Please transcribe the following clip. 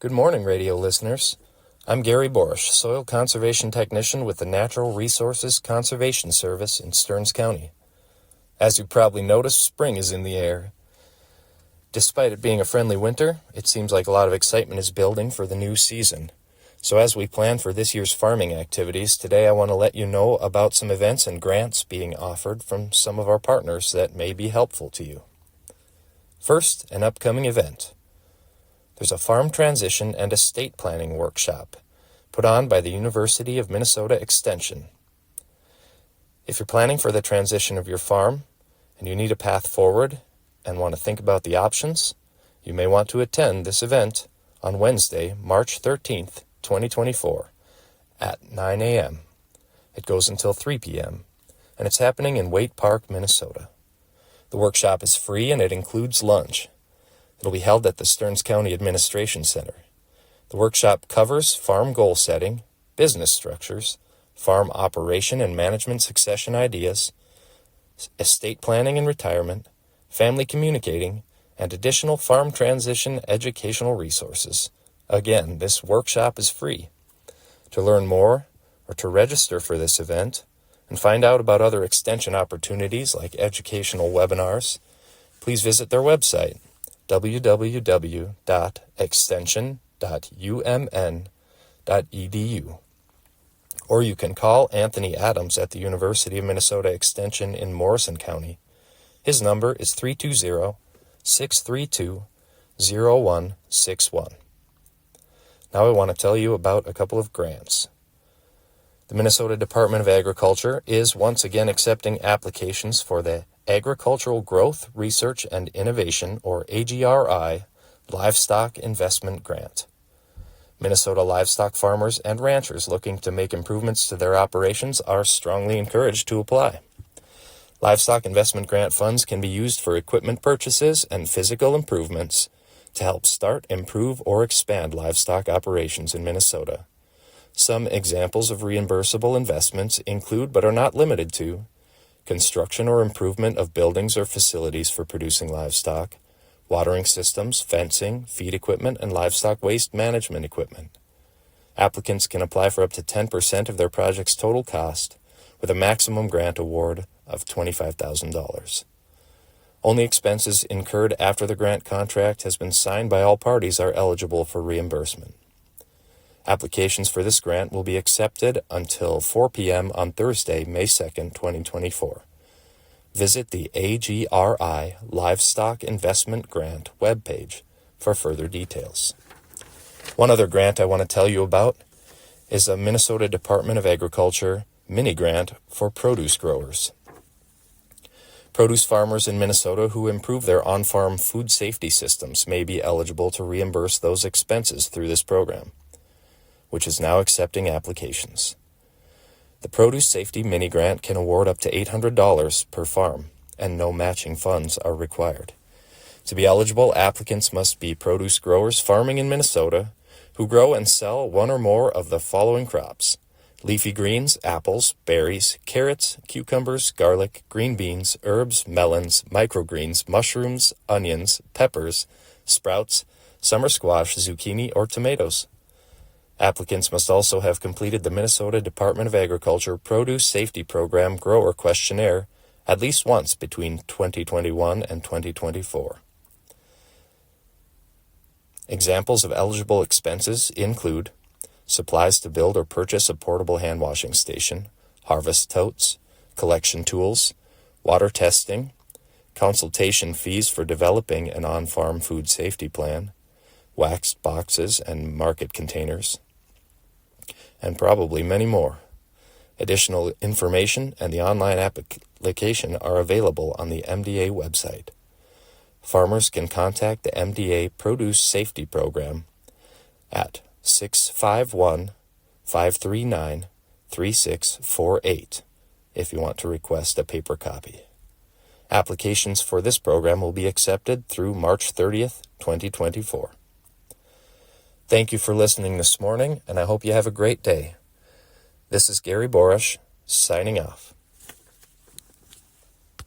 Good morning, radio listeners. I'm Gary Borash, Soil Conservation Technician with the Natural Resources Conservation Service in Stearns County. As you probably noticed, spring is in the air. Despite it being a friendly winter, it seems like a lot of excitement is building for the new season. So as we plan for this year's farming activities, today I want to let you know about some events and grants being offered from some of our partners that may be helpful to you. First, an upcoming event. There's a farm transition and estate planning workshop put on by the University of Minnesota Extension. If you're planning for the transition of your farm and you need a path forward and want to think about the options, you may want to attend this event on Wednesday, March 13th, 2024 at 9 a.m. It goes until 3 p.m. and it's happening in Waite Park, Minnesota. The workshop is free and it includes lunch. It'll be held at the Stearns County Administration Center. The workshop covers farm goal setting, business structures, farm operation and management succession ideas, estate planning and retirement, family communicating, and additional farm transition educational resources. Again, this workshop is free. To learn more or to register for this event and find out about other extension opportunities like educational webinars, please visit their website, www.extension.umn.edu. Or you can call Anthony Adams at the University of Minnesota Extension in Morrison County. His number is 320-632-0161. Now I want to tell you about a couple of grants. The Minnesota Department of Agriculture is once again accepting applications for the Agricultural Growth, Research, and Innovation, or AGRI, Livestock Investment Grant. Minnesota livestock farmers and ranchers looking to make improvements to their operations are strongly encouraged to apply. Livestock investment grant funds can be used for equipment purchases and physical improvements to help start, improve, or expand livestock operations in Minnesota. Some examples of reimbursable investments include, but are not limited to, construction or improvement of buildings or facilities for producing livestock, watering systems, fencing, feed equipment, and livestock waste management equipment. Applicants can apply for up to 10% of their project's total cost, with a maximum grant award of $25,000. Only expenses incurred after the grant contract has been signed by all parties are eligible for reimbursement. Applications for this grant will be accepted until 4 p.m. on Thursday, May 2nd, 2024. Visit the AGRI Livestock Investment Grant webpage for further details. One other grant I want to tell you about is a Minnesota Department of Agriculture mini grant for produce growers. Produce farmers in Minnesota who improve their on-farm food safety systems may be eligible to reimburse those expenses through this program, which is now accepting applications. The Produce Safety Mini Grant can award up to $800 per farm, and no matching funds are required. To be eligible, applicants must be produce growers farming in Minnesota who grow and sell one or more of the following crops: leafy greens, apples, berries, carrots, cucumbers, garlic, green beans, herbs, melons, microgreens, mushrooms, onions, peppers, sprouts, summer squash, zucchini, or tomatoes. Applicants must also have completed the Minnesota Department of Agriculture Produce Safety Program Grower Questionnaire at least once between 2021 and 2024. Examples of eligible expenses include supplies to build or purchase a portable hand-washing station, harvest totes, collection tools, water testing, consultation fees for developing an on-farm food safety plan, waxed boxes and market containers, and probably many more. Additional information and the online application are available on the MDA website. Farmers can contact the MDA Produce Safety Program at 651-539-3648 if you want to request a paper copy. Applications for this program will be accepted through March 30th, 2024. Thank you for listening this morning, and I hope you have a great day. This is Gary Borash, signing off.